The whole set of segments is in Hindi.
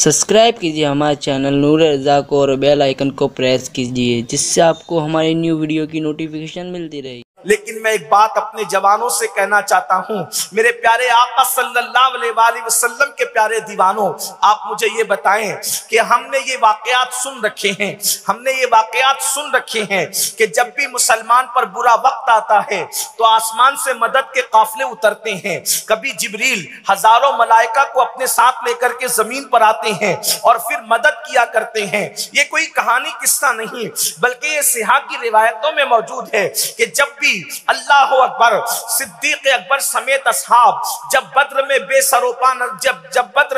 सब्सक्राइब कीजिए हमारे चैनल नूर रज़ा को और बेल आइकन को प्रेस कीजिए, जिससे आपको हमारी न्यू वीडियो की नोटिफिकेशन मिलती रहे। लेकिन मैं एक बात अपने जवानों से कहना चाहता हूं, मेरे प्यारे आका सल्लल्लाहु अलैहि वसल्लम के प्यारे दीवानों, आप मुझे ये बताएं कि हमने ये वाकयात सुन रखे हैं कि जब भी मुसलमान पर बुरा वक्त आता है तो आसमान से मदद के काफिले उतरते हैं। कभी जिब्रील हजारों मलाइका को अपने साथ लेकर के जमीन पर आते हैं और फिर मदद किया करते हैं। ये कोई कहानी किस्सा नहीं, बल्कि ये सिहा की रिवायतों में मौजूद है कि जब भी अल्लाह अकबर, सिद्दीक अकबर समेत असहाब जब बद्र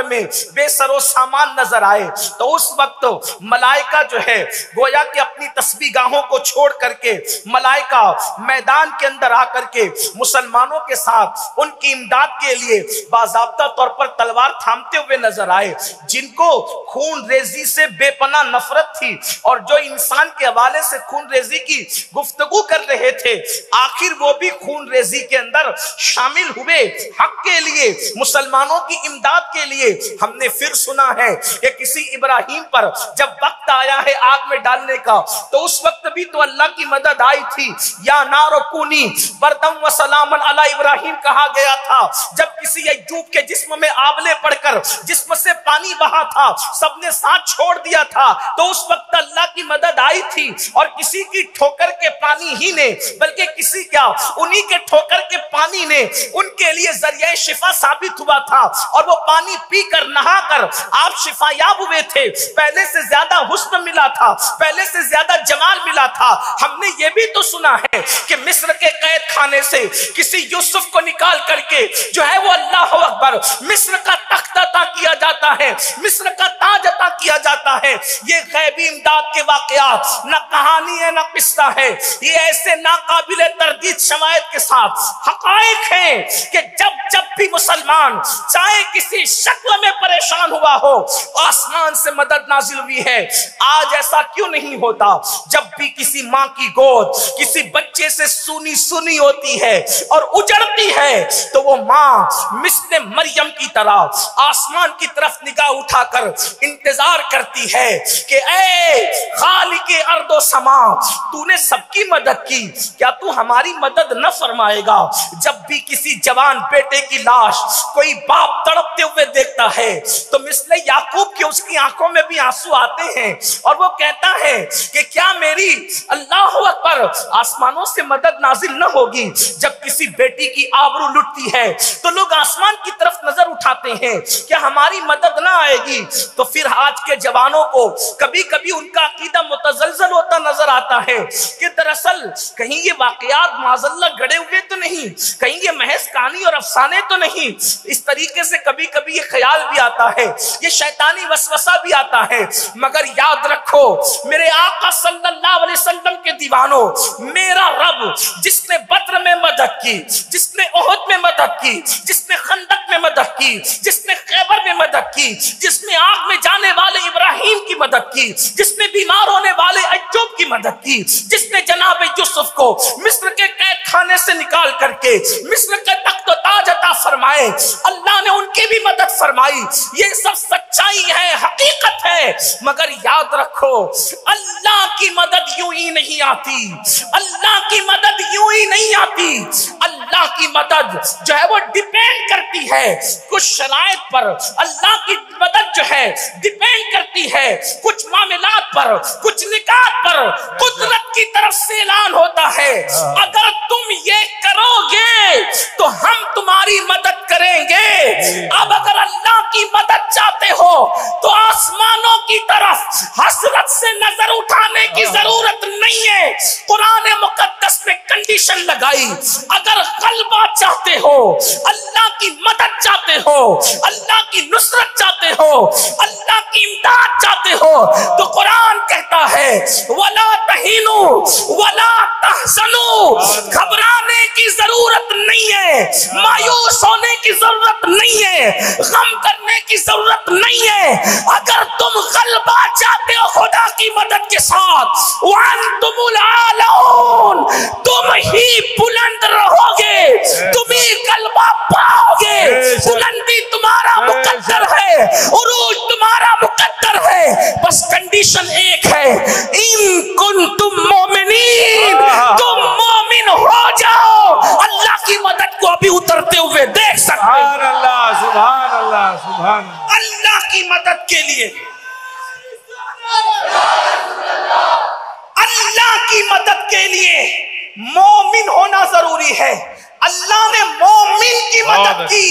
में बेसरो सामान नजर आए तो उस वक्त मलाइका जो है गोया कि अपनी तस्बीगाहों को छोड़ करके मलाइका मैदान के अंदर आकर के मुसलमानों के साथ उनकी इमदाद के लिए बाज़ाब्ता तौर पर तलवार थामते हुए नजर आए। जिनको खून रेजी से बेपनाह नफरत थी और जो इंसान के हवाले से खून रेजी की गुफ्तगू कर रहे थे, आखिर वो भी खून रेजी के अंदर शामिल हुए हक के लिए, मुसलमानों की इमदाद के लिए। हमने फिर सुना है कि किसी इब्राहिम पर जब वक्त आया है आग में डालने का तो उस वक्त भी तो अल्लाह की मदद आई थी। या नारो कूनी बरदम व सलामन अला इब्राहिम कहा गया था। जब किसी अय्यूब के जिस्म में आबले पड़कर जिस्म से पानी बहा था, सबने साथ छोड़ दिया था, तो उस वक्त अल्लाह की मदद आई थी। और किसी की ठोकर के पानी ही ने, बल्कि किसी क्या उन्हीं के ठोकर के पानी ने उनके लिए जरिया शिफा साबित हुआ था और वो पानी पीकर नहाकर आप शिफायाब हुए थे। पहले से ज्यादा हुस्न मिला था, पहले से ज्यादा जमाल मिला था। हमने ये भी तो सुना है कि मिस्र के कैद खाने से किसी यूसुफ को निकाल करके जो है वो अल्लाह अकबर मिस्र का तख्त अता किया जाता है, मिस्र का ताज अता किया जाता है। ये गैबी इमदाद के वाकयात न कहानी है न किस्सा है, ये ऐसे नाकाबिले तरदीद शवायद के साथ हकायक है कि जब भी मुसलमान चाहे किसी शक्ल में परेशान हुआ हो, आसमान से मदद नाजिल हुई है। आज ऐसा क्यों नहीं होता? जब भी किसी माँ की गोद किसी बच्चे से सुनी होती है और उजड़ती है तो वो माँ मिस्ले मरियम की तरह आसमान की तरफ निगाह उठाकर इंतजार करती है कि ऐ खालिके अर्दो समा, तूने सबकी मदद की, क्या तू हमारी मदद न फरमाएगा? जब भी किसी जवान बेटे की लाश कोई बाप तड़पते हुए देखता है तो मिस्ले याकूब की उसकी आंखों में भी आंसू आते हैं और वो कहता है कि क्या मेरी अल्लाह अकबर आसमानों से मदद नाजिल न होगी? जब किसी बेटी की आबरू लुटती है तो लोग आसमान की तरफ नजर उठाते हैं, क्या हमारी मदद ना आएगी? तो फिर आज के जवानों को कभी कभी उनका अकीदा मुतजलजल होता नजर आता है कि दरअसल कहीं ये वाकयात माज़अल्लाह गड़े हुए तो नहीं, कहीं ये महज कहानी और अफसाने तो नहीं। इस तरीके से कभी कभी ये ख्याल भी आता है, ये शैतानी वसवसा भी आता है। मगर याद रखो मेरे आका सल्लल्लाहु अलैहि वसल्लम के दीवानों, मेरा रब जिसने बद्र में मदद की, जिसने ओहद में मदद की, जिसने खंदक में मदद की, जिसने खैबर में मदद की, जिसने आग में जाने वाले इब्राहिम की मदद की, जिसने बीमार होने वाले अय्यूब की मदद की, जिसने जनाब यूसुफ को मिस्र के कैद खाने से निकाल करके मिस्र के तख्त ताज अता फरमाए, अल्लाह ने उनकी भी मदद फरमाई। ये सब सच्चाई है, हकीकत है। मगर याद रखो अल्लाह की मदद यूं ही नहीं आती, अल्लाह की मदद यूं ही नहीं आती। अल्लाह की मदद जो है वो डिपेंड करती है कुछ शराइत पर। अल्लाह की मदद जो है डिपेंड करती है कुछ मामलात पर, कुछ निकात पर। कुदरत की तरफ से ऐलान होता है अगर तुम ये करोगे तो हम तुम्हारी मदद करेंगे। अब अगर अल्लाह की मदद चाहते हो तो आसमानों की तरफ हसरत से नजर उठाने की जरूरत नहीं है। कुरान मुकद्दस में कंडीशन लगाई, अगर गलबा चाहते हो, अल्लाह की मदद चाहते हो, अल्लाह की नुसरत चाहते हो, अल्लाह की इमदाद चाहते हो, तो कुरान कहता है वला तहीनु वला तहज़नु, घबराने की जरूरत नहीं है, मायूस होने की जरूरत नहीं है, गम करने की जरूरत नहीं है। अगर तुम गलबा चाहते हो खुदा की मदद के साथ, वअंतुमुल आलऊन, तुम ही बुलंद रहोगे, तुम ही गलबा पाओगे। बुलंदी तुम्हारा मुकद्दर है, उरूज तुम्हारा कंडीशन एक है, इन कुंतुम मोमिनीन, तुम मोमिन हो जाओ। अल्लाह की मदद को अभी उतरते हुए देख सकते हैं। सुभान अल्लाह, सुभान अल्लाह, सुभान अल्लाह। अल्लाह की मदद के लिए, अल्लाह की मदद के लिए मोमिन होना जरूरी है। अल्लाह ने मोमिन की मदद की,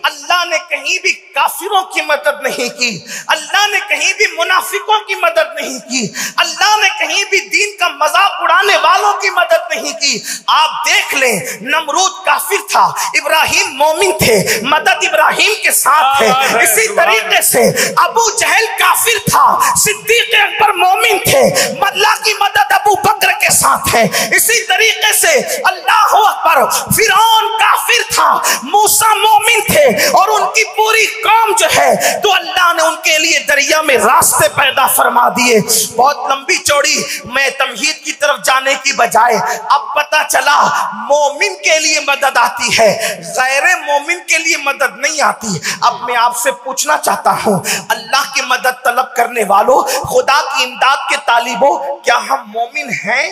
अल्लाह ने कहीं भी काफिरों की मदद नहीं की, अल्लाह ने कहीं भी मुनाफिकों की मदद नहीं की, अल्लाह ने कहीं भी दीन का मजाक उड़ाने वालों की मदद नहीं की। आप देख लें, नमरूद काफिर था, इब्राहिम मोमिन थे, मदद इब्राहिम के साथ है। इसी तरीके से अबू जहल काफिर था, सिद्दीक अकबर मोमिन थे, अल्लाह की मदद अबू बकर के साथ है। इसी तरीके से अल्लाह अकबर, फिरौन काफिर था, मूसा मोमिन थे और उनकी पूरी कौम जो है, तो अल्लाह ने उनके लिए दरिया में रास्ते पैदा फरमा दिए। बहुत लंबी चौड़ी मैं तमहीद की तरफ जाने की बजाय अब पता चला मोमिन के लिए मदद आती है, गैर मोमिन के लिए मदद नहीं आती। अब मैं आपसे पूछना चाहता हूं, अल्लाह की मदद तलब करने वालों, खुदा की इमदाद के तालिबों, क्या हम मोमिन हैं?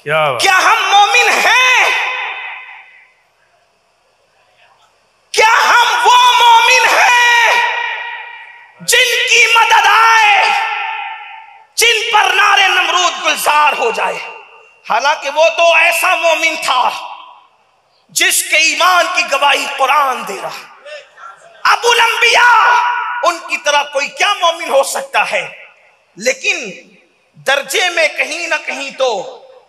क्या हम मोमिन हैं? क्या हम वो मोमिन हैं जिनकी मदद आए, जिन पर नारे नमरूद गुलजार हो जाए? हालांकि वो तो ऐसा मोमिन था जिसके ईमान की गवाही कुरान दे रहा। अबुल अंबिया, उनकी तरह कोई क्या मोमिन हो सकता है? लेकिन दर्जे में कहीं ना कहीं तो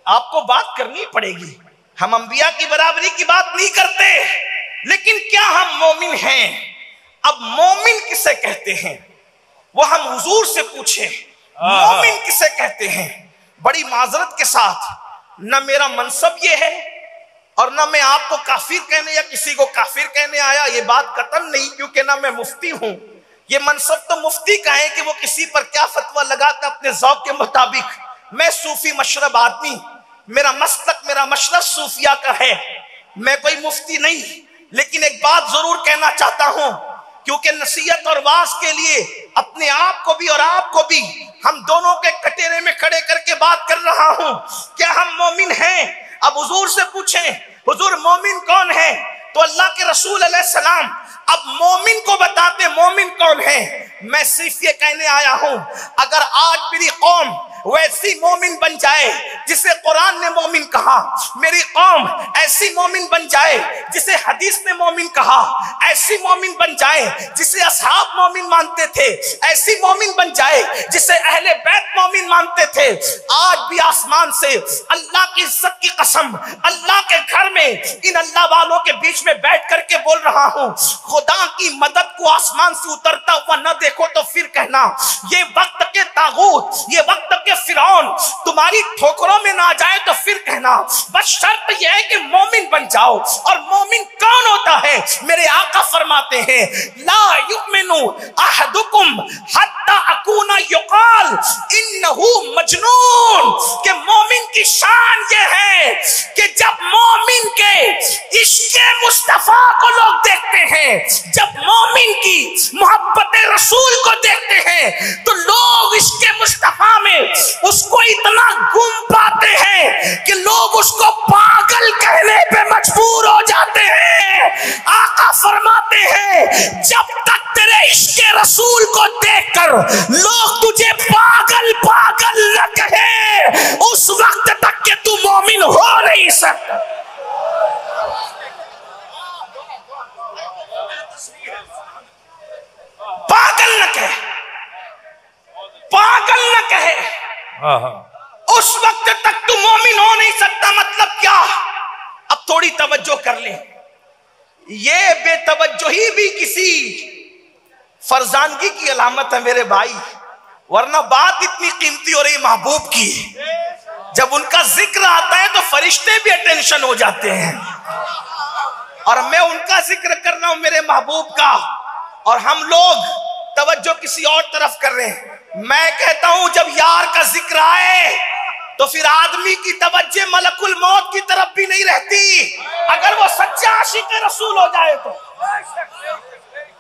आपको बात करनी पड़ेगी। हम अंबिया की बराबरी की बात नहीं करते, लेकिन क्या हम मोमिन हैं? अब मोमिन किसे कहते हैं वो हम हुजूर से पूछे, मोमिन किसे कहते हैं? बड़ी माजरत के साथ, न मेरा मनसब ये है और न मैं आपको काफिर कहने या किसी को काफिर कहने आया, ये बात कतन नहीं, क्योंकि ना मैं मुफ्ती हूं। ये मनसब तो मुफ्ती का है कि वो किसी पर क्या फतवा लगाता अपने ज़ौक़ के मुताबिक। मैं सूफी मशरब आदमी, मेरा मसलक, मेरा मशरब सूफिया का है, मैं कोई मुफ्ती नहीं। लेकिन एक बात जरूर कहना चाहता हूं, क्योंकि नसीहत और वाज के लिए अपने आप को भी और आपको भी हम दोनों के कटेरे में खड़े करके बात कर रहा हूं। क्या हम मोमिन हैं? अब हुजूर से पूछें, हुजूर मोमिन कौन है? तो अल्लाह के रसूल अलैहिस्सलाम अब मोमिन को बताते मोमिन कौन है। मैं सिर्फ ये कहने आया हूं, अगर आज मेरी कौम वैसी मोमिन बन जाए जिसे कुरान ने मोमिन कहा, मेरी कौम ऐसी मोमिन बन जाए जिसे हदीस ने मोमिन कहा, ऐसी मोमिन बन जाए जिसे असहाब मोमिन मानते थे, ऐसी मोमिन बन जाए जिसे अहले बैत मोमिन मानते थे, आज भी आसमान से अल्लाह की इज्जत की कसम, अल्लाह के घर में इन अल्लाह वालों के बीच में बैठ करके बोल रहा हूं, खुदा की मदद को आसमान से उतरता हुआ न देखो तो फिर कहना ये वक्त के तागूत, ये वक्त के फिरौन तुम्हारी ठोकरों में ना जाए तो फिर कहना। बस शर्त यह है कि मोमिन बन जाओ। और मोमिन कौन होता है? मेरे आका फरमाते हैं, ला युमिनु अहदुकुम हत्ता अकूना युकाल इन्नहु मजनून। के मोमिन की शान ये है कि जब मोमिन के इश्क़े मुस्तफा को लोग देखते हैं, जब मोमिन की मोहब्बत रसूल को देखते हैं, तो लोग इश्क़े मुस्तफा में उसको इतना गुम पाते हैं कि लोग उसको पागल कहने पे मजबूर हो जाते हैं। आका फरमाते हैं, जब तक तेरे इश्क़े रसूल को देखकर लोग तुझे पागल पागल न कहे, उस वक्त तक के तू मोमिन हो नहीं सकता। पागल न कहे, पागल न कहे, उस वक्त तक तू मोमिन हो नहीं सकता। मतलब क्या? अब थोड़ी तवज्जो कर ले, ये बेतवज्जोही भी किसी फरजानगी की अलामत है मेरे भाई, वरना बात इतनी कीमती हो रही महबूब की, जब उनका जिक्र आता है तो फरिश्ते भी अटेंशन हो जाते हैं। और मैं उनका जिक्र कर रहा हूं, मेरे महबूब का, और हम लोग तवज्जो किसी और तरफ कर रहे हैं। मैं कहता हूं, जब यार का जिक्र आए तो फिर आदमी की तवज्जो मलकुल मौत की तरफ भी नहीं रहती अगर वो सच्चा आशिक रसूल हो जाए तो।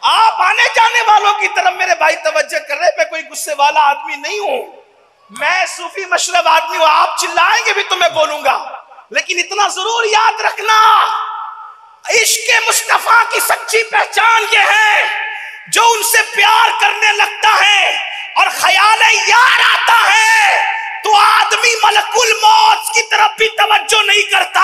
आप आने जाने वालों की तरफ मेरे भाई तवज्जो कर रहे, मैं कोई गुस्से वाला आदमी नहीं हूं, मैं सूफी मशरब आदमी हूं। आप चिल्लाएंगे भी तो मैं बोलूंगा, लेकिन इतना जरूर याद रखना, इश्क़ मुस्तफा की सच्ची पहचान ये है जो उनसे प्यार करने लगता है और ख्याल यार आता है तो आदमी मलकुल मौत की तरफ भी तवज्जो नहीं करता।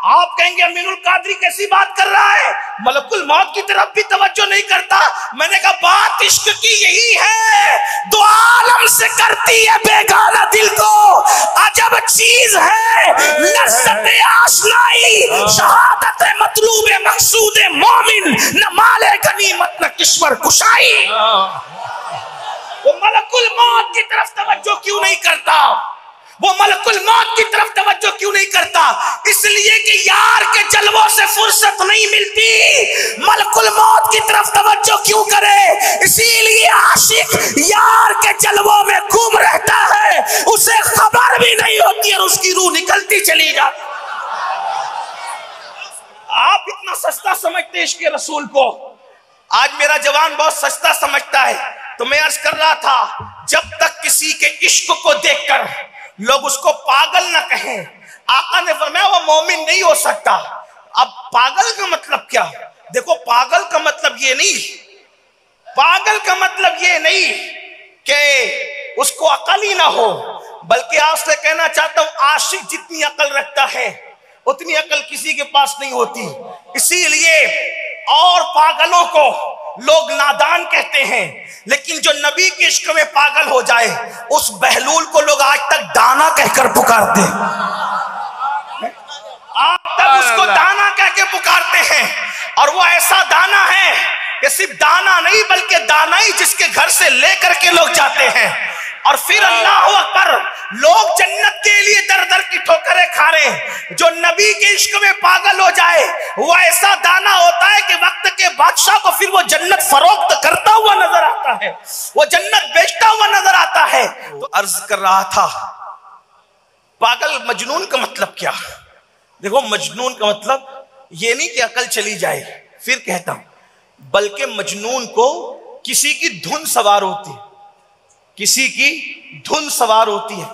आप कहेंगे अमीनुल कादरी कैसी बात कर रहा है, मलकुल मौत की तरफ भी तवज्जो नहीं करता। मैंने कहा बात इश्क की यही है, दो आलम से करती है बेगाना दिल को अजब चीज है लज़्ज़त आशनाई, शहादत मतलूब मकसूद मोमिन, न माले गनीमत न किश्वर कुशाई। वो मलकुल मौत की तरफ तवज्जो क्यों नहीं करता, वो मलकुल मौत की तरफ तवज्जो क्यों नहीं करता? इसलिए कि यार के जलवों से फुर्सत नहीं मिलती। मलकुल मौत की तरफ तवज्जो क्यों करे? इसीलिए आशिक यार के जलवों में घूम रहता है, उसे खबर भी नहीं होती और उसकी रूह निकलती चली जाती। आप इतना सस्ता समझते इश्क़ रसूल को, आज मेरा जवान बहुत सस्ता समझता है। तो मैं अर्ज कर रहा था, जब तक किसी के इश्क को देखकर लोग उसको पागल ना कहें, आका ने फरमाया वो मोमिन नहीं हो सकता। अब पागल का मतलब क्या? देखो पागल का मतलब ये नहीं, पागल का मतलब ये नहीं कि उसको अकल ही ना हो, बल्कि आपसे कहना चाहता हूं आशिक जितनी अकल रखता है उतनी अकल किसी के पास नहीं होती। इसीलिए और पागलों को लोग नादान कहते हैं, लेकिन जो नबी के इश्क में पागल हो जाए उस बहलूल को लोग आज तक दाना कहकर पुकारते हैं, आज तक उसको दाना कह के पुकारते हैं। और वो ऐसा दाना है कि सिर्फ दाना नहीं बल्कि दानाई जिसके घर से लेकर के लोग जाते हैं। और फिर अल्लाह अकबर, लोग जन्नत के लिए दर दर की ठोकरें खा रहे हैं। जो नबी के इश्क में पागल हो जाए वो ऐसा दाना होता है कि वक्त के बादशाह को फिर वो जन्नत फरोख्त करता हुआ नजर आता है, वो जन्नत बेचता हुआ नजर आता है। तो अर्ज कर रहा था, पागल मजनून का मतलब क्या? देखो मजनून का मतलब ये नहीं कि अकल चली जाए, फिर कहता हूं, बल्कि मजनून को किसी की धुन सवार होती है, किसी की धुन सवार होती है,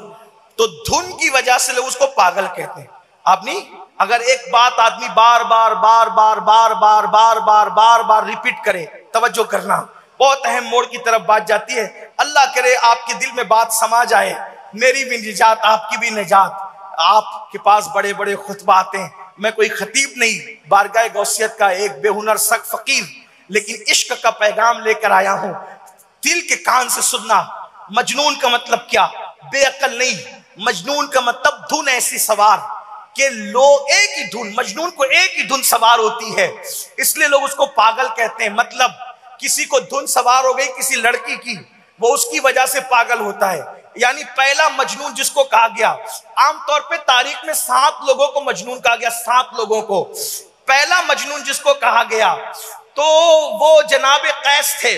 तो धुन की वजह से लोग उसको पागल कहते हैं। आप नहीं, अगर एक बात आदमी बार बार बार बार बार बार बार बार बार बार रिपीट करे, तवज्जो करना, बहुत अहम मोड़ की तरफ बात जाती है। अल्लाह करे आपके दिल में बात समा जाए, मेरी भी निजात आपकी भी निजात। आपके पास बड़े बड़े खुतबा आते हैं, मैं कोई खतीब नहीं, बारगाह गौसियत का एक बेहुनर सख्त फकीर, लेकिन इश्क का पैगाम लेकर आया हूं, दिल के कान से सुनना। मजनून का मतलब क्या? बेअकल नहीं, मजनून का मतलब धुन ऐसी सवार कि लोग एक ही धुन, मजनून को एक ही धुन सवार होती है, इसलिए लोग उसको पागल कहते हैं। मतलब किसी को धुन सवार हो गई किसी लड़की की, वो उसकी वजह से पागल होता है। यानी पहला मजनून जिसको कहा गया, आमतौर पे तारीख में 7 लोगों को मजनून कहा गया, 7 लोगों को। पहला मजनून जिसको कहा गया तो वो जनाब कैस थे,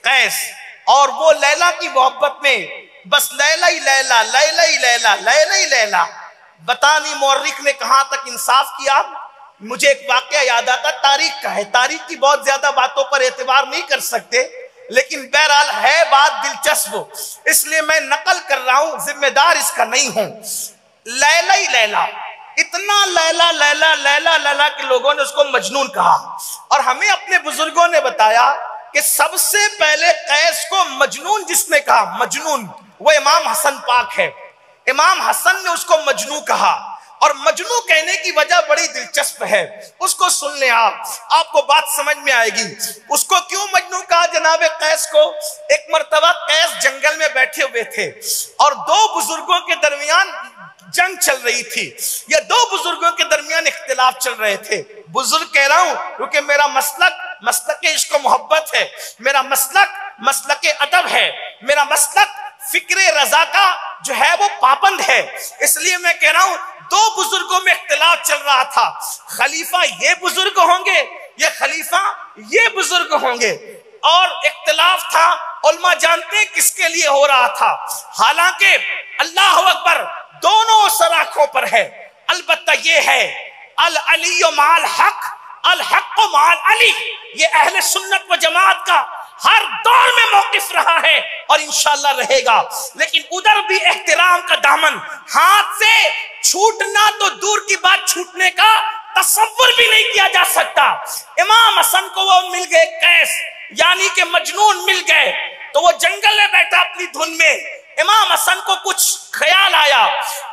कैस, और वो लैला की मोहब्बत में बस लैला ही लैला, लैला ही लैला, लैला ही लैला। बता नहीं मौर्रिख ने कहां तक इंसाफ किया। मुझे एक वाकया याद आता, तारीख का है, तारीख की बहुत ज्यादा बातों पर एतबार नहीं कर सकते, लेकिन बहरहाल है बात दिलचस्प, इसलिए मैं नकल कर रहा हूं, जिम्मेदार इसका नहीं हूं। लैला ही लैला, इतना लैला लैला लैला लैला के लोगों ने उसको मजनून कहा। और हमें अपने बुजुर्गों ने बताया कि सबसे पहले कैस को मजनून जिसने कहा, मजनून, वो इमाम हसन पाक है। इमाम हसन ने उसको मजनू कहा, और मजनू कहने की वजह बड़ी दिलचस्प है, उसको सुन ले आपको बात समझ में आएगी। उसको क्यों मजनू कहा जनाब कैस को? एक मर्तबा कैस जंगल में बैठे हुए थे और 2 बुजुर्गों के दरमियान जंग चल रही थी, या 2 बुजुर्गों के दरमियान इख्तिलाफ चल रहे थे। बुजुर्ग कह रहा हूं क्योंकि मेरा मसलक इश्क मोहब्बत है, मेरा मसलक अदब है, मेरा मसलक फिक्रे रजा का जो है वो पाबंद है, इसलिए मैं कह रहा हूं 2 बुजुर्गों में इख्तिलाफ चल रहा था। खलीफा ये बुजुर्ग होंगे, ये खलीफा ये बुजुर्ग होंगे, और इख्तिलाफ था। उलमा जानते हैं किसके लिए हो रहा था। हालांकि अल्लाह अकबर, दोनों सराखों पर है। अलबत्ता ये है अल अली माल हक, अल हक माल अली। ये अहले सुन्नत व जमात का हर दौर में मौकिफ रहा है और इंशाअल्लाह रहेगा। लेकिन उधर भी एहतराम का दामन हाथ से छूटना तो दूर की बात, छूटने का तसव्वुर भी नहीं किया जा सकता। इमाम हसन को वो मिल गए कैस, यानी कि मजनून मिल गए, तो वो जंगल में बैठा अपनी धुन में। इमाम हसन को कुछ ख्याल आया,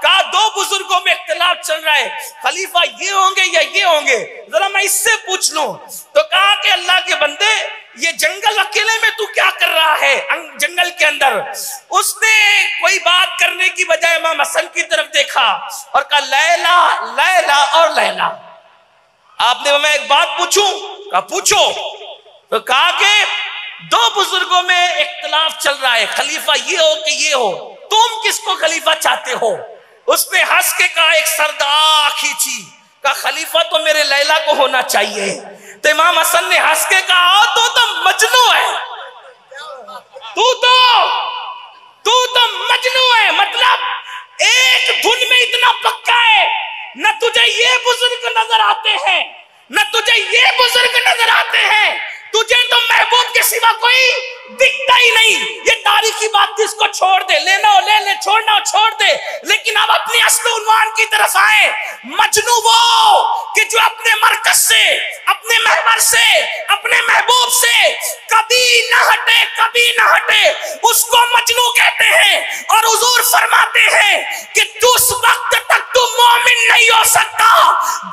कहा दो बुजुर्गों में इख्तिलाफ चल रहा है, खलीफा ये होंगे या ये होंगे, जरा मैं इससे पूछ लूं। तो कहा कि अल्लाह के बंदे, ये जंगल अकेले में तू क्या कर रहा है जंगल के अंदर? उसने कोई बात करने की बजाय इमाम हसन की तरफ देखा और कहा लैला लैला और लैला। आपने मैं एक बात पूछूं? कहा पूछो। तो कहा कि दो बुजुर्गों में इख्तिलाफ चल रहा है, खलीफा ये हो कि ये हो, तुम किसको खलीफा चाहते हो? उसने हंस के कहा, एक सरदार खींची, कहा खलीफा तो मेरे लैला को होना चाहिए। तो इमाम हसन ने हंस के कहा तो मजनू है, तू तो मजनू है। मतलब एक धुन में इतना पक्का है, न तुझे ये बुजुर्ग नजर आते हैं, न तुझे ये बुजुर्ग नजर आते हैं, तुझे तो महबूब के सिवा कोई दिखता ही नहीं। ये तारीखी बात थी, इसको छोड़ दे, लेना हो ले ले, छोड़ना हो छोड़ दे। लेकिन अब अपनी असल उन्वान की तरफ आए। मजनू वो कि जो अपने मरकज से, अपने महवर से, अपने महबूब से कभी न हटे, कभी न हटे, उसको मजनू कहते हैं। और हुजूर फरमाते हैं कि उस वक्त तक तू मोमिन नहीं हो सकता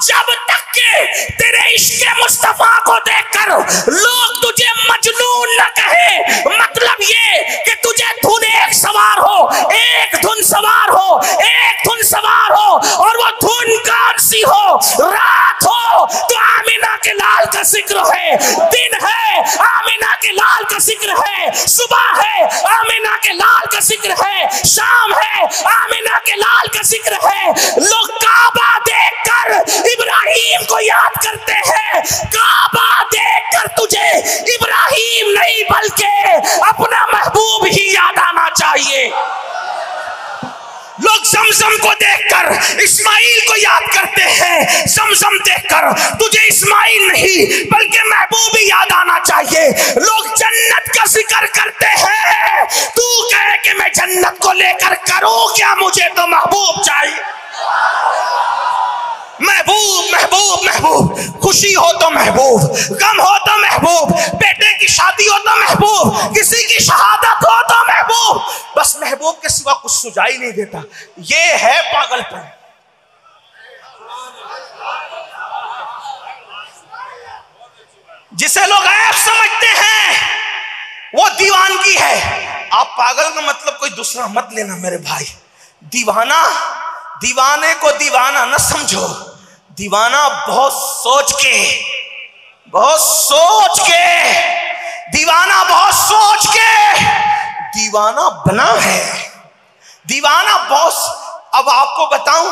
जब तक के तेरे इश्क़ मुस्तफा को देखकर लोग तुझे मजनून न कहे। मतलब ये कि तुझे धुन एक सवार हो, एक धुन सवार हो, एक धुन सवार हो, और वो धुन कौन सी हो? रात हो तो आमिना के लाल का जिक्र है, दिन है आमिना के लाल का जिक्र है, सुबह है आमिना के लाल का जिक्र है, शाम है आमिना के लाल का जिक्र है। लोग काबा देखकर इब्राहिम को याद करते हैं। काबा देखकर तुझे इब्राहिम नहीं बल्कि अपना महबूब ही याद आना चाहिए। लोग जमजम को देखकर इस्माइल को याद करते हैं, जमजम देखकर तुझे इस्माइल नहीं बल्कि महबूब ही याद आना चाहिए। लोग जन्नत का जिक्र करते हैं, तू कहे कि मैं जन्नत को लेकर करूं क्या, मुझे तो महबूब चाहिए। महबूब महबूब महबूब, खुशी हो तो महबूब, गम हो तो महबूब, बेटे की शादी हो तो महबूब, किसी की शहादत हो तो महबूब। बस महबूब के सिवा कुछ सुझाई नहीं देता। ये है पागलपन। जिसे लोग ऐब समझते हैं वो दीवानगी है। आप पागल का मतलब कोई दूसरा मत लेना मेरे भाई। दीवाना, दीवाने को दीवाना न समझो। दीवाना बहुत सोच के, बहुत सोच के, दीवाना बहुत सोच के दीवाना बना है। दीवाना बहुत। अब आपको बताऊं,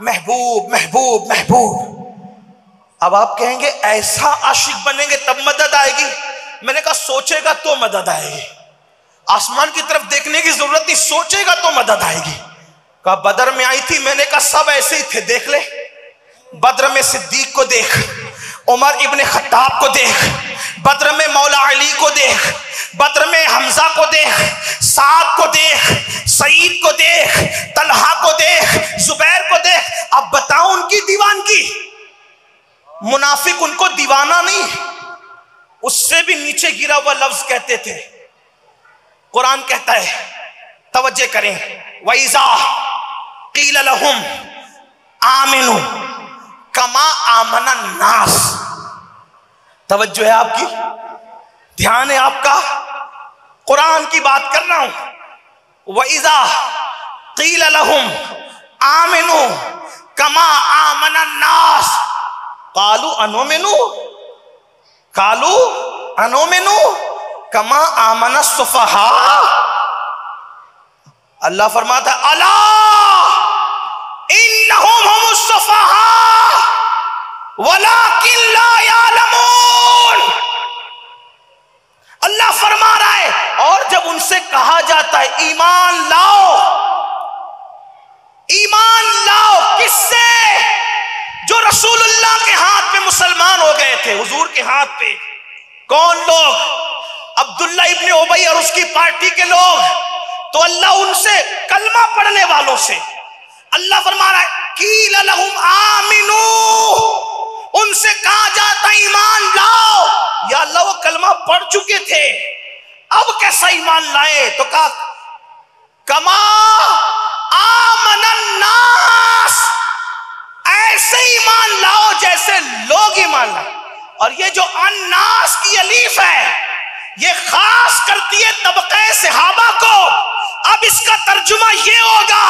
महबूब महबूब महबूब, अब आप कहेंगे ऐसा आशिक बनेंगे तब मदद आएगी। मैंने कहा सोचेगा तो मदद आएगी। आसमान की तरफ देखने की जरूरत नहीं, सोचेगा तो मदद आएगी। कहा बदर में आई थी, मैंने कहा सब ऐसे ही थे, देख ले। बद्र में सिद्दीक को देख, उमर इब्ने खत्ताब को देख, बद्र में मौला अली को देख, बद्र में हमजा को देख, साद को देख, सईद को देख, तलहा को देख, जुबैर को देख। अब बताओ उनकी दीवानगी। मुनाफिक उनको दीवाना नहीं, उससे भी नीचे गिरा हुआ लफ्ज कहते थे। कुरान कहता है, तवज्जो करें, वइज़ा क़ील लहुम आमिनू कमा आमना नास। तवज्जो है आपकी, ध्यान है आपका, कुरान की बात कर रहा हूं। वइज़ा क़ील लहुम आमिनू कमा आमना नास कालू अनुमिनू, कालू अनुमिनू कमा आमना सुफहा। अल्लाह फरमाता है अला इन्नहुम हुमुस सुफहा वलाकिन ला यालमून। अल्लाह फरमा रहा है, और जब उनसे कहा जाता है ईमान लाओ, थे हुजूर के हाथ पे। कौन लोग? अब्दुल्ला इब्ने उबई और उसकी पार्टी के लोग। तो अल्लाह उनसे, कलमा पढ़ने वालों से अल्लाह फरमा रहा है कील लहुम आमिनू, उनसे कहा जाता ईमान लाओ। या अल्लाह वो कलमा पढ़ चुके थे, अब कैसा ईमान लाए? तो कहा कमा आमनन नास, ऐसे ईमान लाओ जैसे लोग ईमान लाए। और ये जो अन्नास की अलीफ है ये खास करती है तबक़े सहाबा को। अब इसका तर्जुमा ये होगा,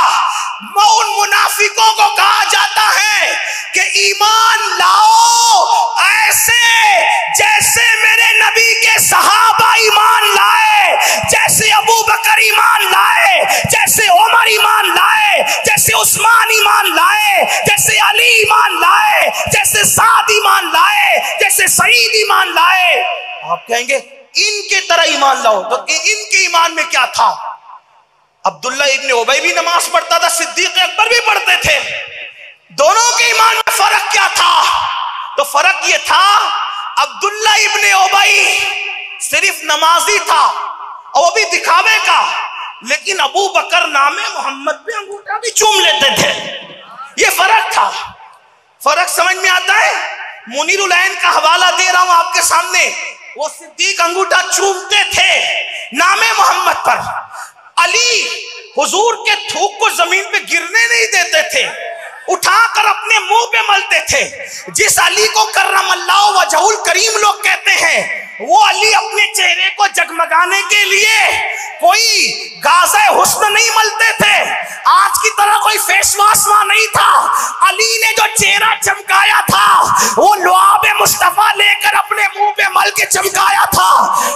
उन मुनाफिकों को कहा जाता है कि ईमान लाओ ऐसे जैसे मेरे नबी के सहाबा ईमान लाए, जैसे अबू बकर ईमान लाए, जैसे उमर ईमान लाए, जैसे उस्मान ईमान लाए, जैसे अली ईमान लाए, जैसे साद ईमान लाए, जैसे सईद ईमान लाए। आप कहेंगे इनके तरह ईमान लाओ, तो इनके ईमान में क्या था? अब्दुल्ला इब्ने उबई भी नमाज पढ़ता था, सिद्दीक अकबर भी पढ़ते थे। दोनों के ईमान में फर्क क्या था? तो फर्क ये था, अब्दुल्ला इब्ने उबई सिर्फ नमाजी था और वो भी दिखावे का, लेकिन अबू बकर नामे मोहम्मद पे अंगूठा भी चूम लेते थे। ये फर्क था। फर्क समझ में आता है? मुनीरुल ऐन का हवाला दे रहा हूं आपके सामने। वो सिद्दीक अंगूठा चूमते थे नामे मोहम्मद पर। अली हुजूर के थूक को जमीन पे गिरने नहीं देते थे, उठाकर अपने मुंह पे मलते थे। जिस अली को कर्रमल्लाहु वजहुल करीम लोग कहते हैं, वो अली अपने चेहरे को जगमगाने के लिए कोई गाज़े हुस्न नहीं मलते थे, आज की तरह कोई फेस वॉश वहां नहीं था। अली ने जो चेहरा चमकाया था वो लुआब मुस्तफा लेकर अपने मुंह पे मल के चमकाया था।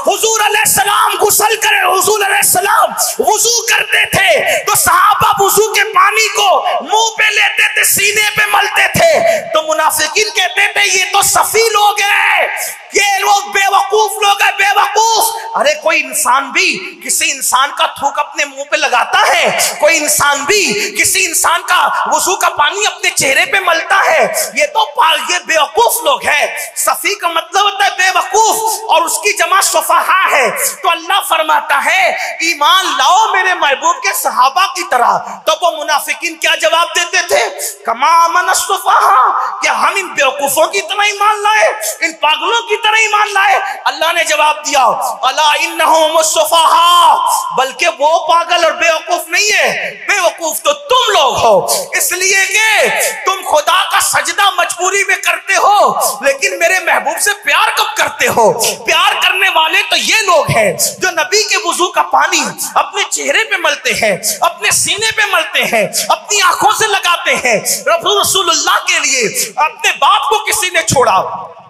हुजूर अलैहिस्सलाम गुस्ल करे, हुजूर अलैहिस्सलाम वुजू करते थे तो सहाबा वुजू के पानी को मुंह पे लेते थे, सीने पे मलते थे। तो मुनाफिकीन कहते थे ये तो सफी लोग हैं, ये लोग बेवकूफ लोग हैं, बेवकूफ। अरे कोई इंसान भी किसी इंसान का थूक अपने मुंह पे लगाता है? कोई इंसान भी किसी इंसान का वुजू का पानी अपने चेहरे पे मलता है? ये तो ये बेवकूफ लोग हैं। सफी का मतलब होता है बेवकूफ और उसकी जमा सुफहा है। तो अल्लाह फरमाता है ईमान लाओ मेरे महबूब के सहाबा की तरह। तो वो मुनाफिकीन क्या जवाब देते थे? कमा आमन सुफहा, क्या हम इन बेवकूफों की तरह ईमान लाए, इन पागलों की तरह ईमान लाए? अल्लाह ने जवाब दिया अला इन्नहुम सुफहा, बल्कि वो पागल और बेवकूफ नहीं है, बेवकूफ तो तुम लोग हो। इसलिए कि तुम खुदा का सजदा मजबूरी में करते हो, लेकिन मेरे महबूब से प्यार कब करते हो? प्यार करने वाले तो ये लोग हैं जो नबी के वुजू का पानी अपने चेहरे पे मलते हैं, अपने सीने पे मलते हैं, अपनी आंखों से लगाते हैं। रसूलुल्लाह के लिए अपने बाप को किसी ने छोड़ा,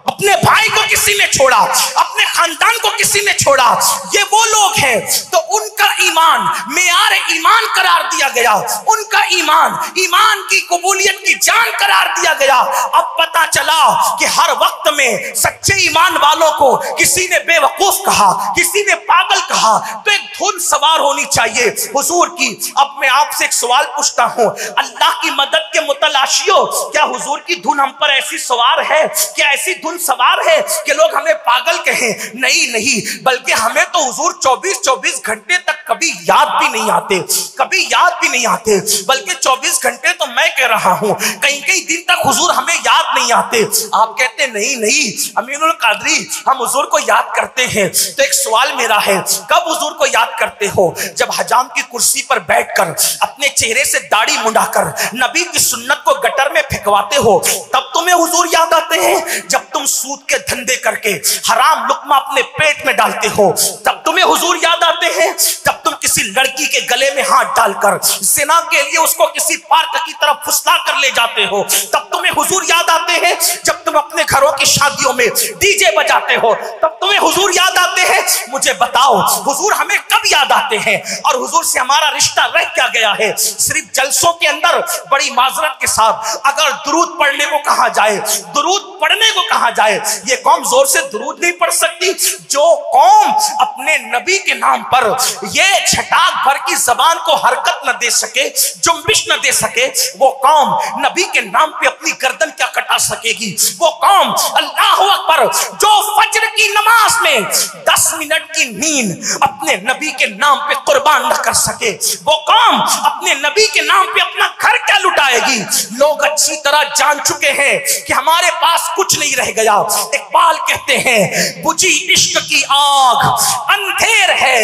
अपने भाई को किसी ने छोड़ा, अपने खानदान को किसी ने छोड़ा, ये वो लोग हैं। तो उनका ईमान मेयार ईमान करार दिया गया, उनका ईमान ईमान की कबूलियत की जान करार दिया गया। अब पता चला कि हर वक्त में सच्चे ईमान वालों को किसी ने बेवकूफ कहा, किसी ने पागल कहा, तो एक धुन सवार होनी चाहिए हुजूर की। अब मैं आपसे एक सवाल पूछता हूं, अल्लाह की मदद के मुतलाशियों, क्या हुजूर की धुन हम पर ऐसी सवार है? क्या ऐसी धुन सवार है कि लोग हमें पागल कहें? नहीं, बल्कि हमें तो हुजूर 24 घंटे तक कभी याद भी नहीं आते, कभी याद भी नहीं आते। बल्कि 24 घंटे तो मैं कह रहा हूं, कई दिन तक हुजूर हमें याद नहीं आते। आप कहते नहीं अमीनुल कादरी हम हुजूर को याद करते हैं। तो एक सवाल मेरा है, कब हुजूर को याद करते हो? जब हजाम की कुर्सी पर बैठकर अपने चेहरे से दाढ़ी मुंडाकर नबी की सुन्नत को गटर में फेंकवाते हो, तब तुम्हें हुजूर याद आते हैं। जब तुम सूद के धंधे करके हराम लुक्मा अपने पेट में डालते हो, तब तुम्हें हुजूर याद आते हैं। जब तुम किसी लड़की के गले में हाथ डालकर जिना के लिए उसको किसी पार्क की तरफ फुसला कर ले जाते हो, तब तुम्हें हुजूर याद आते हैं। जब तुम अपने घरों की शादियों में डीजे बजाते हो, तब तुम्हें हुजूर याद आते हैं। मुझे बताओ हुजूर हमें कब याद आते हैं? और हुजूर से हमारा रिश्ता रह क्या गया है? सिर्फ जलसों के अंदर बड़ी माजरत के साथ अगर दुरूद पढ़ने को कहा जाए, दुरूद पढ़ने को कहा जाए, ये कौम जोर से दुरूद नहीं पढ़ कर सकती। जो कौम अपने नबी के नाम पर ये छटाक भर की जबान को हरकत न दे सके, जुम्बिश न दे सके, वो कौम नबी के नाम पे अपनी गर्दन क्या कटा सकेगी? वो कौम अल्लाह अकबर जो फज्र की नमाज में 10 मिनट की नींद अपने नबी के नाम पे कुर्बान न कर सके, वो कौम अपने नबी के नाम पे अपना घर क्या लुटाएगी? लोग अच्छी तरह जान चुके हैं कि हमारे पास कुछ नहीं रह गया। इकबाल कहते हैं बुझी इश्क की आग अंधेर है,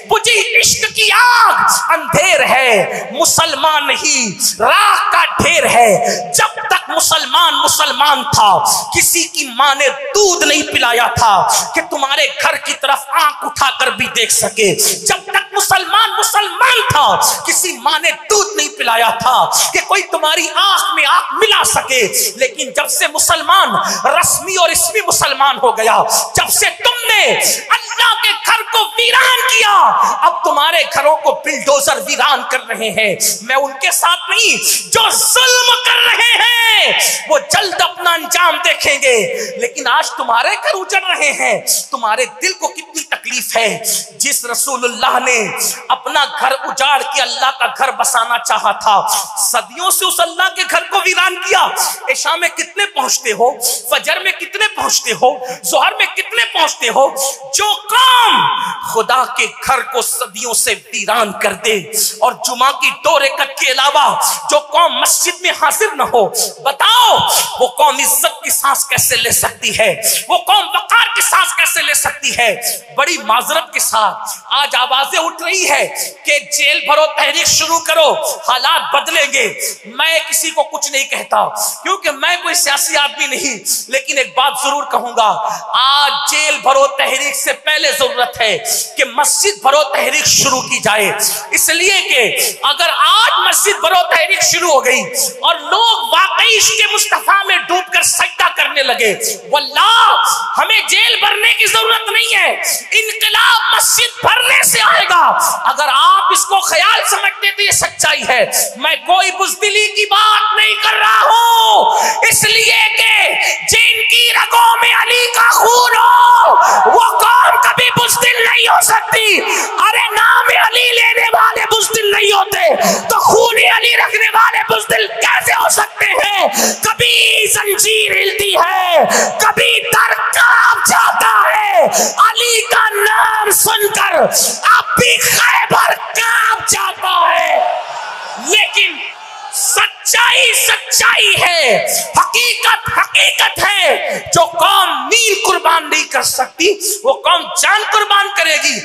बुझी इश्क की आग अंधेर है, मुसलमान नहीं राख का ढेर है। जब तक मुसलमान था, किसी की मां ने दूध नहीं पिलाया था कि तुम्हारे घर की तरफ आंख उठाकर भी देख सके। जब तक मुसलमान था, किसी मां ने दूध नहीं पिलाया था कि कोई तुम्हारी आंख में आंख मिला सके। लेकिन जब से मुसलमान रस्मी और इसमी मुसलमान हो गया, जब से तुमने अल्लाह के घर को वीरान किया, अब तुम्हारे घरों को बिल्डोजर वीरान कर रहे हैं। मैं उनके साथ नहीं, जो जुल्म कर रहे हैं वो जल्द अपना अंजाम देखेंगे। लेकिन आज तुम्हारे घर उजड़ रहे हैं, तुम्हारे दिल को कितनी तकलीफ है। जिस रसूलुल्लाह ने अपना घर उजाड़ के अल्लाह का घर बसाना चाहा था, सदियों से उस अल्लाह के घर को वीरान किया। इशा में कितने पहुंचते हो, फजर में कितने पहुंचते हो, जोहर में कितने पहुंचते हो? जो कौम खुदा के घर को सदियों से वीरान कर दे और जुमा की 2 रकात के अलावा जो कौम मस्जिद में हाजिर न हो, बताओ वो कौम इज्जत की सांस कैसे ले सकती है? वो कौम वकार की सांस कैसे ले सकती है? बड़ी माजरत के साथ आज आवाजें उठ रही है कि जेल भरो, तहरीक शुरू करो, हालात बदलेंगे। मैं किसी को कुछ नहीं कहता क्योंकि मैं कोई सियासी आदमी नहीं, लेकिन एक बात जरूर कहूंगा, आज जेल भरो तहरीक से पहले जरूरत है कि मस्जिद भरो तहरीक शुरू की जाए। इसलिए कि अगर आज मस्जिद भरो तहरीक शुरू हो गई और लोग वाकई इश्क़ मुस्तफा में डूबकर सजदा करने लगे, वल्लाह हमें जेल भरने की जरूरत नहीं है, इनकलाब मस्जिद भरने से आएगा। अगर आप इसको ख्याल समझते तो ये सच्चाई है। मैं कोई बुज़दिली की बात नहीं कर रहा हूं, इसलिए कि जिनकी रगों में अली का खून हो वो कौम कभी बुज़दिल नहीं हो सकती। अरे नाम अली लेने वाले बुज़दिल नहीं होते तो खून अली रखने वाले बुज़दिल कैसे हो सकते हैं? कभी जंजीर हिलती है, कभी दर कांप जाता है, अली का नाम सुनकर अब भी खैबर कांप जाता है। लेकिन सच्चाई है, हकीकत है। जो कौम मील कुर्बान नहीं कर सकती, वो कौम जान कुर्बान करेगी।